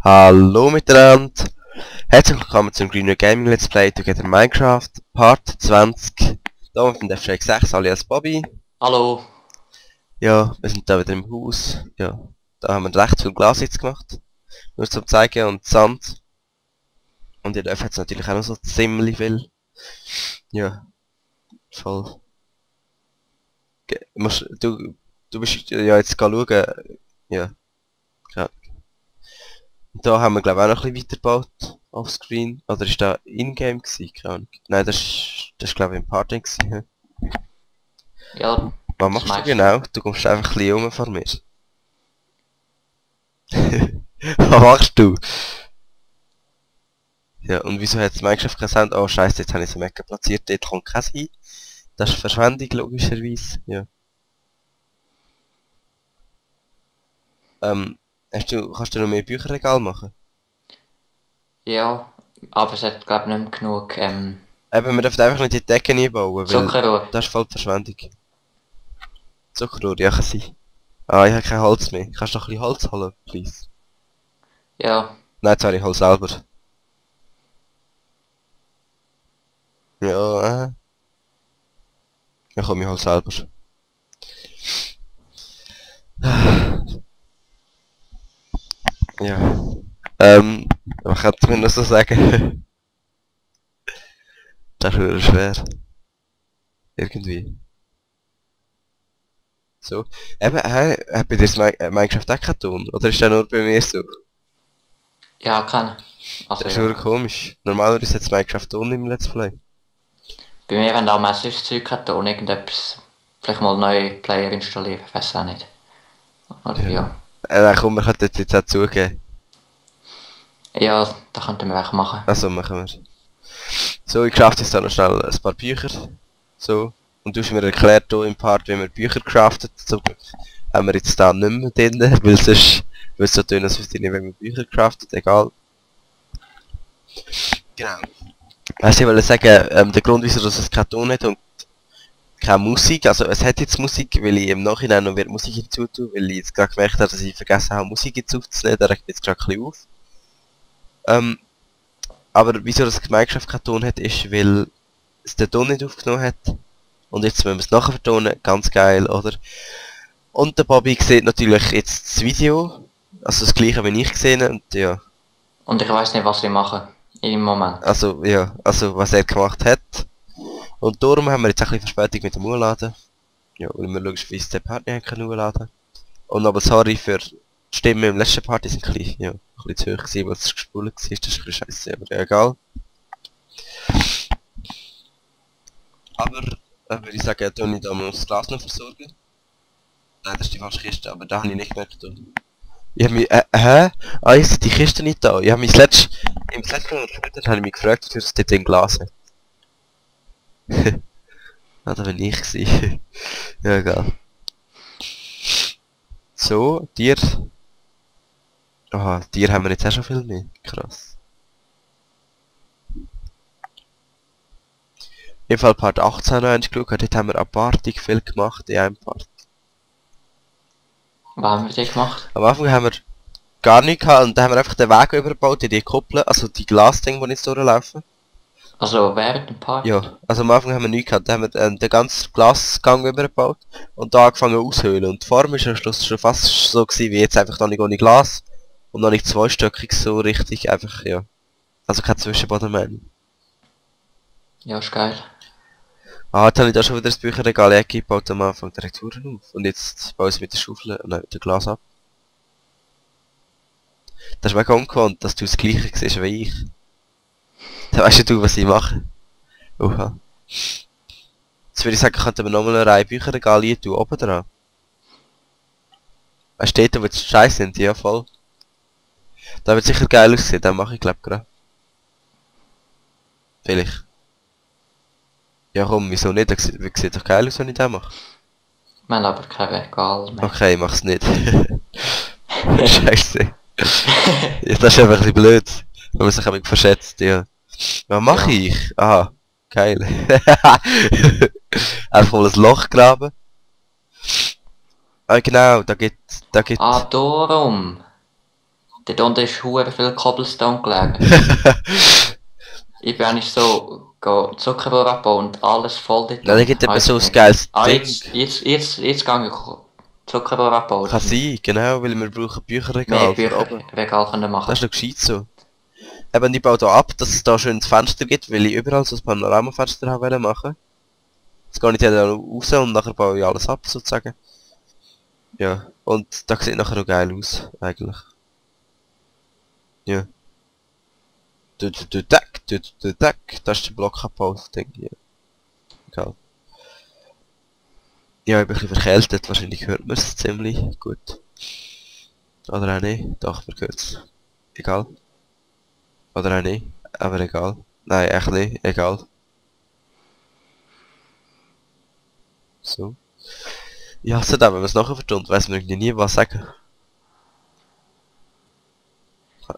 Hallo miteinander, herzlich willkommen zum Greener Gaming Let's Play Together Minecraft Part 20. Da von der FX6 alias Bobby. Hallo. Ja, wir sind da wieder im Haus. Ja, da haben wir recht viel Glas jetzt gemacht. Nur zum zeigen und Sand. Und ihr hat natürlich auch noch so ziemlich viel. Ja, voll. Du bist ja jetzt schauen. Ja, ja. Da haben wir glaube ich auch noch ein bisschen weitergebaut auf Screen. Oder ist da in-game gewesen? Keine Ahnung. Nein, das ist glaube ich im Party gewesen. Ja, Was machst du genau? Du kommst einfach ein bisschen rum vor mir. Was machst du? Ja, und wieso hat Minecraft keinen Sound? Oh scheiße, jetzt habe ich so mega platziert, dort kommt kein sein. Das ist Verschwendung logischerweise. Ja. Kannst du noch mehr Bücherregal machen? ja, aber es hat glaube ich nicht mehr genug Wir dürfen einfach nicht die Decke einbauen, weil Zuckerrohr. das ist voll Verschwendung. Zuckerrohr, ja kann sein. Ah, ich habe kein Holz mehr. Kannst du noch ein bisschen Holz holen, please? Ja, Nein, sorry, ich hol selber. Ja, ja komm, ich hol selber. Ja. Was könnte man noch so sagen? Das ist wirklich schwer. Irgendwie. So. Eben, hat bei dir das Minecraft auch keinen Ton? Oder ist der nur bei mir so? ja, kann. Also Das ist ja. wirklich komisch. Normalerweise hat das Minecraft Ton im Let's Play. Bei mir haben auch meistens das Zeug gehabt und irgendetwas. Vielleicht mal neue Player installieren, ich weiß auch nicht. Oder ja. Komm, wir können das jetzt auch zugeben. Ja, das könnten wir auch machen. Also machen wir. So, ich crafte jetzt da noch schnell ein paar Bücher. So. Und du hast mir erklärt hier im Part, wie man Bücher craftet. Zum Glück haben wir jetzt da nicht mehr drin, weil sonst würde es so tun, als wüsste ich nicht, wenn man Bücher craftet, egal. Genau. Was ich wollte sagen, der Grund, wieso dass es keinen Ton hat und keine Musik, also es hat jetzt Musik, weil ich im Nachhinein noch wieder Musik hinzutue, weil ich jetzt gerade gemerkt habe, dass ich vergessen habe, Musik jetzt aufzunehmen, da regt jetzt gerade ein bisschen auf. Aber wieso das Minecraft keinen Ton hat, ist, weil es den Ton nicht aufgenommen hat. Und jetzt müssen wir es nachher vertonen, ganz geil, oder? Und der Bobby sieht natürlich jetzt das Video, also das gleiche wie ich gesehen und ja. Und ich weiß nicht, was wir machen. Im Moment. Also, ja, also was er gemacht hat. Und darum haben wir jetzt ein bisschen Verspätung mit dem Hochladen. Ja, und wir logischerweise den Part nicht können hochladen. Und aber sorry für die Stimmen im letzten Part, die sind ein bisschen, ja, ein bisschen zu hoch gewesen, weil es gespult war, das ist ein bisschen scheiße, aber ja, egal. Aber, würde ich sagen, tue ich da mal das Glas noch versorgen. Nein, das ist die falsche Kiste, aber da habe ich nicht gemerkt. Ich habe mich, hä? Ah, ich sehe die Kiste nicht da. Ich habe mich im letzten Mal habe ich mich gefragt, wieso es dort im Glas hat. Ah, da bin ich gewesen. Ja, egal. So, Tier. Aha, Tier haben wir jetzt auch schon viel mehr. Krass. Im Fall Part 18 noch eins geschaut, dort haben wir abartig viel gemacht in einem Part. Was haben wir denn gemacht? Am Anfang haben wir gar nichts gehabt und dann haben wir einfach den Weg übergebaut, die Kuppeln, also die Glasdinge, die jetzt durchlaufen. Also während dem Part? Ja, also am Anfang haben wir nichts gehabt, dann haben wir den ganzen Glasgang übergebaut und da angefangen auszuhöhlen. Und die Form ist am Schluss schon fast so gewesen, wie jetzt einfach noch nicht ohne Glas und noch nicht zweistöckig so richtig, einfach, ja. Also kein Zwischenboden mehr. Ja, ist geil. Ah, jetzt habe ich da schon wieder das Bücherregal eingebaut am Anfang direkt vorne auf. Und jetzt baue ich es mit der Schaufel und mit dem Glas ab. Das ist mega ungewohnt, dass du das gleiche siehst wie ich. Dann weißt du, was ich mache. Oha. Jetzt würde ich sagen, könnten wir nochmal eine Reihe Bücherregal hier tun, oben dran. Weißt du, dort, wo die scheiße sind? Ja, voll. Da wird sicher geil aussehen, dann mache ich glaube gerade. Vielleicht. Ja komm, wieso nicht? Das sieht doch geil aus, wenn ich das mache. Wir haben aber kein Regal mehr. Okay, mach's nicht. Scheiße. Ja, das ist einfach ein bisschen blöd, wenn man sich ein bisschen verschätzt, ja. Was mache Ja. ich? Aha, geil. Einfach mal ein Loch graben. Ah genau, da geht. Ah, darum. dort unten ist hure viel Cobblestone gelegen. Ich bin eigentlich so Zuckerrohr abbauen und alles voll dort. Dann gibt es so ein geiles Ding. Jetzt gehe ich Zuckerrohr abbauen. Kann sein, genau, weil wir brauchen Bücherregal für oben. Bücherregal können machen. Das ist noch gescheit so. Eben, ich baue hier ab, dass es da schön ein Fenster gibt, weil ich überall so ein Panoramafenster habe machen. Jetzt gehe ich dann raus und nachher baue ich alles ab, sozusagen. Ja, und das sieht nachher noch geil aus, eigentlich. Ja. Das ist der Block abgebaut, denke ich. Egal. Ja, ich bin ein bisschen verkältet, wahrscheinlich hört man es ziemlich gut. Oder auch nicht, doch, man hört es. Egal. Oder auch nicht, aber egal. Nein, echt nicht, egal. So. Ich hasse das, wenn man es nachher vertont, weiss man irgendwie nie was sagen.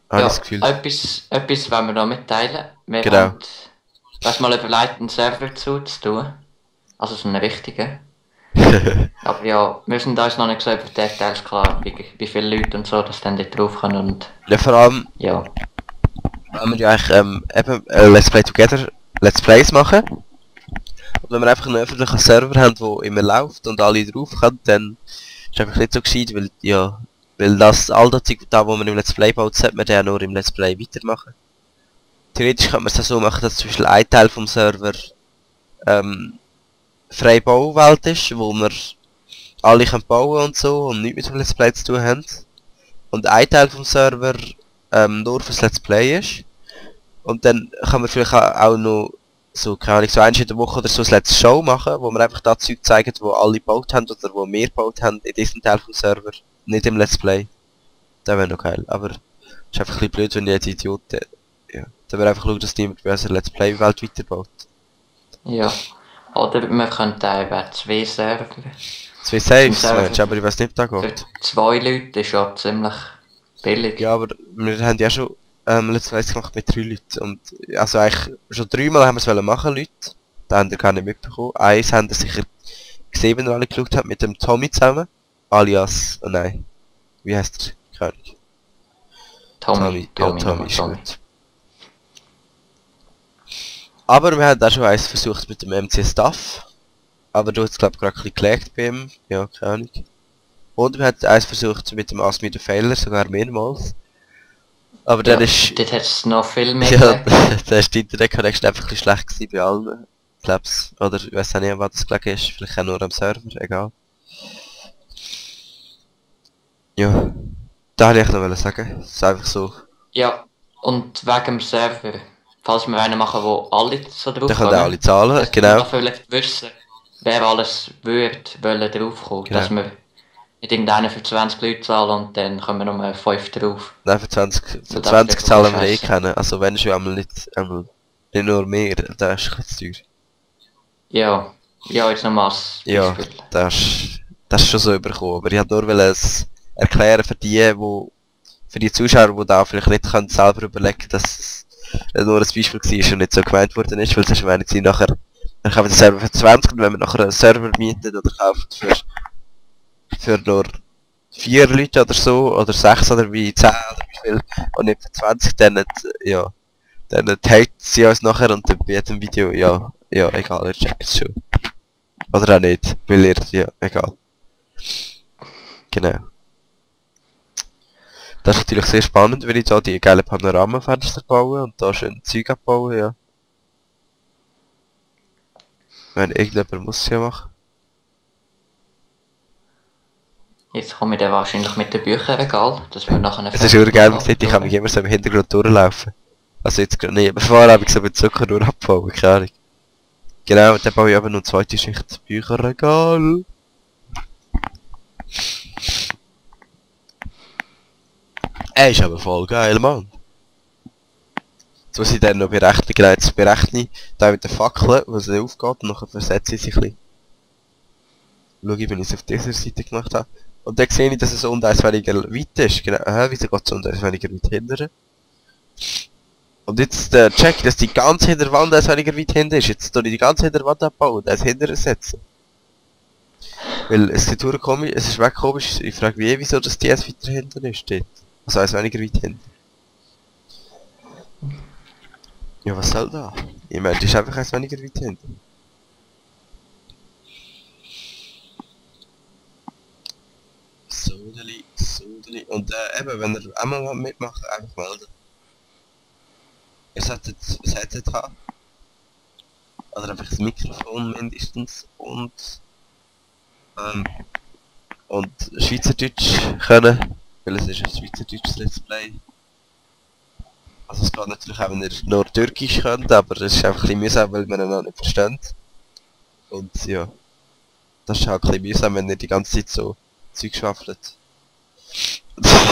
Habe ich das Gefühl. Etwas wollen wir noch mitteilen. Wir Genau. haben, du hast mal überlegt, einen Server zuzutun. Also so einen richtigen. Aber ja, wir sind uns noch nicht so über die Details klar, wie viele Leute und so, dass dann dort drauf können und... Ja, vor allem, Ja. wenn wir ja eigentlich eben Let's Play Together Let's Plays machen. Und wenn wir einfach einen öffentlichen Server haben, der immer läuft und alle drauf können, dann ist einfach nicht so gescheit, weil ja, weil das all das Zeug da, wo man im Let's Play baut, sollte man dann nur im Let's Play weitermachen. Theoretisch könnte man es so machen, dass zum Beispiel ein Teil vom Server freie Bauwelt ist, wo wir alle können bauen und so und nichts mit dem Let's Play zu tun haben. Und ein Teil vom Server nur fürs Let's Play ist. Und dann kann man vielleicht auch noch so, keine Ahnung, so einmal in der Woche oder so ein Let's Show machen, wo wir einfach da Zeug zeigen, wo alle gebaut haben oder wo wir gebaut haben in diesem Teil vom Server. Nicht im Let's Play. Das wäre noch geil, aber es ist einfach ein bisschen blöd, wenn jeder Idiot... ja, dann wäre einfach schauen, dass niemand bei unserer Let's Play-Welt weiterbaut. Ja. Oder wir könnten eben 2 Server. 2 Saves, Mensch, aber ich weiß nicht, ob das Für geht. 2 Leute ist ja ziemlich billig. Ja, aber wir haben ja schon Let's Plays gemacht mit 3 Leuten. Und also eigentlich schon 3 Mal haben wir es machen, Leute. Da haben wir gar nicht mitbekommen. Eins haben wir sicher gesehen, wenn ihr alle geschaut habt, mit dem Tommy zusammen. Alias, oh nein. Wie heißt der? Keine Ahnung. Tommy. Ja, Tommy ist gut. Aber wir haben auch schon eins versucht mit dem MC Stuff. Aber du hast glaube ich gerade ein bisschen gelegt bei ihm. Ja, keine Ahnung. Und wir haben eins versucht mit dem Ask Me the Failure, sogar mehrmals. Aber dann ist... Dort hat es noch viel mehr Ja, gelegt. da ist die Internet-Connection einfach ein bisschen schlecht gewesen bei allen. Ich glaub's. Oder ich weiß auch nicht, was das gelegen ist. Vielleicht auch nur am Server, egal. Ja. Da wollte ich noch sagen. Das ist einfach so. Ja, und wegen dem Server. Falls wir einen machen, wo alle so drauf Da können auch alle zahlen, dass genau. wir vielleicht wissen, wer alles wollen draufkommen. Genau. Dass wir nicht irgendeinen für 20 Leute zahlen und dann kommen wir nur 5 drauf. Nein, für 20 das zahlen wird wir eh scheiße. kennen. Also wenn schon nicht nur mehr, das ist ein bisschen zu teuer. Ja, jetzt nochmal als Ja, Beispiel. das ist schon so überkommen. Aber ich wollte nur es erklären für die Zuschauer, die da vielleicht nicht können selber überlegen, dass es nur ein Beispiel war und nicht so gemeint worden ist, weil es meine sie nachher, dann kaufen wir den Server für 20 und wenn wir nachher einen Server mieten oder kaufen für nur 4 Leute oder so, oder 6 oder wie 10 oder wie viel, und nicht für 20, dann ja, dann hatet sie uns nachher und dann bei jedem Video, ja, egal, ihr checkt es schon. Oder auch nicht, weil ihr, ja, egal. Genau. Das ist natürlich sehr spannend, wenn ich da die geile Panoramafenster baue und da schön Zeug abbaue, ja. Wenn irgendjemand muss es ja machen. Jetzt komme ich dann wahrscheinlich mit den Bücherregal, dass wir nachher... Es ist schon geil, man sieht, ich kann mich immer so im Hintergrund durchlaufen. Also jetzt gerade nicht, aber vorher habe ich so mit Zucker nur abbauen, keine Ahnung. Genau, und dann baue ich aber noch eine zweite Schicht Bücherregal. Ist aber voll geil, Mann. Jetzt muss ich dann noch berechnen, genau, jetzt berechne ich da mit der Fackel, wo sie aufgeht, und nachher versetze ich sie ein bisschen. Schau ich, wenn ich es auf dieser Seite gemacht habe. Und dann sehe ich, dass es um eins weniger weit ist. Genau, wieso geht es um eins weniger weit hinten? Und jetzt check ich, dass die ganze Hinterwand eins weniger weit hinten ist. Jetzt tue ich die ganze Hinterwand abbauen und eins hinterher setzen. Weil es sieht komisch, es ist weg komisch, ich frage mich wieso das die eins weiter hinten ist dort. Also eins weniger weit hin. Ja, was soll da? Ich meine, das ist einfach eins weniger weit hin. Sodeli, Sodeli. Und eben, wenn ihr einmal mitmacht, einfach melden. Ihr solltet haben. Oder einfach das Mikrofon mindestens und Schweizerdeutsch können, weil es ist ein Schweizerdeutsches Let's Play. Also es geht natürlich auch, wenn ihr nur Türkisch könnt, aber es ist einfach ein bisschen mühsam, weil man einander nicht versteht. Und ja, das ist halt ein bisschen mühsam, wenn ihr die ganze Zeit so Zeug schwaffelt.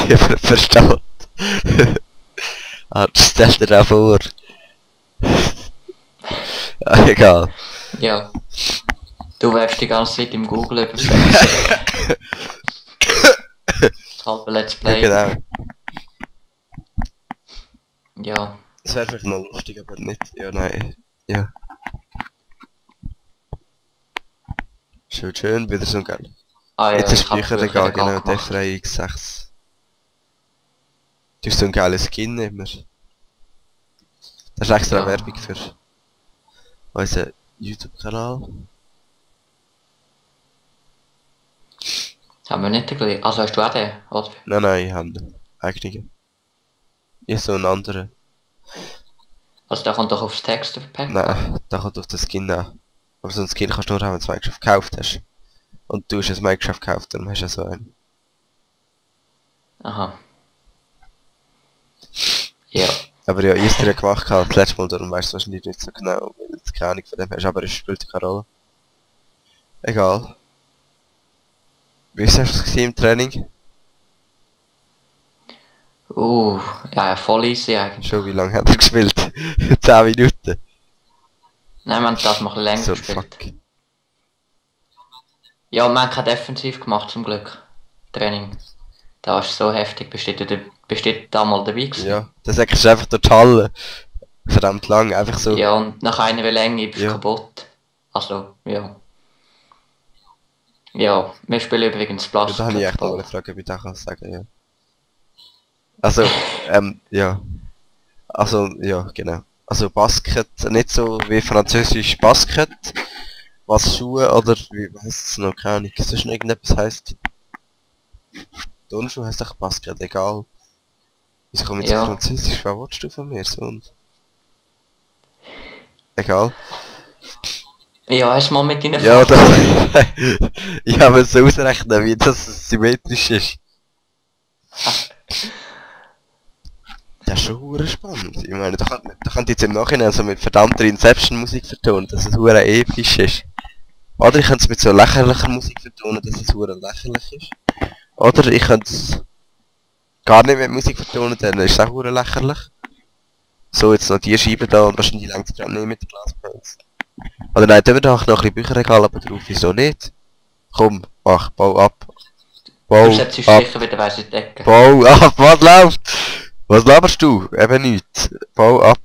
Ihr versteht. Ah, das stellt ihr auch vor. Ja, egal. Ja. Du wärst die ganze Zeit im Google übersetzen. Halbe Let's Play. Ja, genau. Ja. Das wäre vielleicht noch lustig, aber nicht. Ja, nein. Ja. Schön, schön, wieder so geil. Ah ja, Jetzt ist ich hab Bücher früher egal, Regal genau, gemacht. der X6. Du hast so einen geilen Skin immer. Das ist extra Ja. Werbung für unseren YouTube-Kanal. Haben wir nicht den gleichen? Also hast du auch den, oder? Nein, ich habe einen eigenen. Ich so einen anderen. Also der kommt doch aufs Texture-Pack? Nein, da kommt auf den Skin an. Aber so einen Skin kannst du nur haben, wenn du Minecraft gekauft hast. Und du hast ein Minecraft gekauft, dann hast du so einen. Aha. Ja. Aber ja, ich habe gemacht, das letzte Mal, darum weißt du wahrscheinlich nicht so genau, weil du keine Ahnung von dem hast, aber es spielt keine Rolle. Egal. Wie ist es im Training? Ja, voll easy eigentlich. Schon, wie lange hat er gespielt? 10 Minuten. Nein, wir haben das mal länger So, gespielt. fuck. Ja, wir haben kein Defensiv gemacht zum Glück. Training. Da ist so heftig. Bist du da mal dabei gewesen? Ja, das ist einfach durch die Halle. Verdammt lang, einfach so. Ja, und nach einer Länge bist du Ja. kaputt. Also, ja. Ja, wir spielen übrigens Ja, Plastik. da habe ich echt noch eine Frage, ob ich das kann sagen, ja. Also, ja. Also, ja, genau. Also Basket, nicht so wie französisch Basket, was Schuhe oder wie heisst es noch, keine Ahnung, sonst noch irgendetwas heisst. Turnschuhe heisst doch Basket, egal. Wieso komme ich Ja. zu französisch, was willst du von mir, so und... Egal. Ja, hast du mal mit deinen Ja, Fragen? da... ich habe es so ausrechnen, wie das symmetrisch ist. Das ist schon hure spannend. Ich meine, da kann jetzt im Nachhinein so mit verdammter Inception-Musik vertonen, dass es hure episch ist. Oder ich könnte es mit so lächerlicher Musik vertonen, dass es hure lächerlich ist. Oder ich könnte es gar nicht mit Musik vertonen, dann ist es auch hure lächerlich. So, jetzt noch die Scheibe da und wahrscheinlich längt es gerade nicht mit der Glaspanels. Oder nein, tun wir doch noch ein bisschen Bücherregal aber drauf, wieso nicht? Komm, mach, bau ab. Bau Du setzt dich ab. sicher wieder weiss in die Ecke. Bau ab, was läuft? Was laberst du? Eben nichts. Bau ab.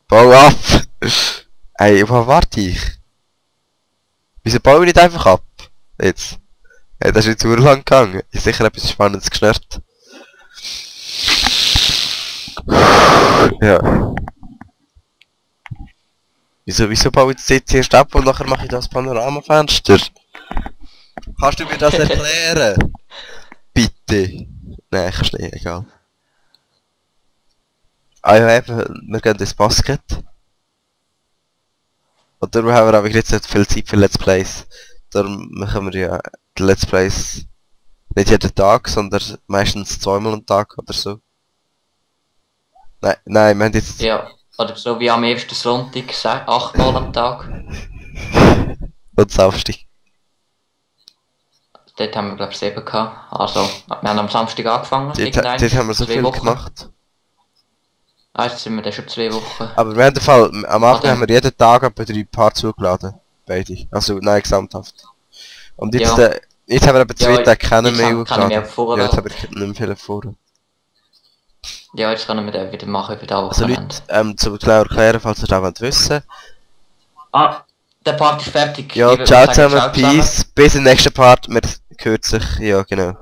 Bau ab. Ey, wo warte ich? Wieso baue ich nicht einfach ab? Jetzt. Hey, das ist jetzt sehr lang gegangen. Ist sicher etwas Spannendes geschnürt. Ja. Wieso baue ich jetzt erst ab und nachher mache ich das Panoramafenster? Kannst du mir das erklären? Bitte. Nein, kannst nicht, egal. Ah ja, eben, wir gehen ins Basket. Und darum haben wir aber jetzt nicht viel Zeit für Let's Plays. Darum machen wir ja die Let's Plays nicht jeden Tag, sondern meistens zweimal am Tag oder so. Nein, wir haben jetzt... Ja, oder so wie am ersten Sonntag, 8-mal am Tag. Und Samstag. Dort haben wir glaube ich 7 gehabt. Also, wir haben am Samstag angefangen. Dort haben wir so 2 viel Wochen. gemacht. Ah, jetzt sind wir dann schon 2 Wochen. Aber wir haben den Fall, am Anfang Oder? haben wir jeden Tag etwa 3 Paar zugeladen. Beide. Also, nein, gesamthaft. Und jetzt, Ja. Jetzt haben wir eben 2 Ja, Tage keine jetzt mehr haben- kann ich hochgeladen. mehr vorladen. Ja, jetzt habe ich nicht mehr viele vor. Ja, jetzt können wir den wieder machen über das Also Wochenende. Leute, zum genau erklären, falls ihr das wollt wissen. Ah, der Part ist fertig. Ja, Ich würde ciao sagen, zusammen, peace. Bis im nächsten Part. Wir hören sich, ja genau.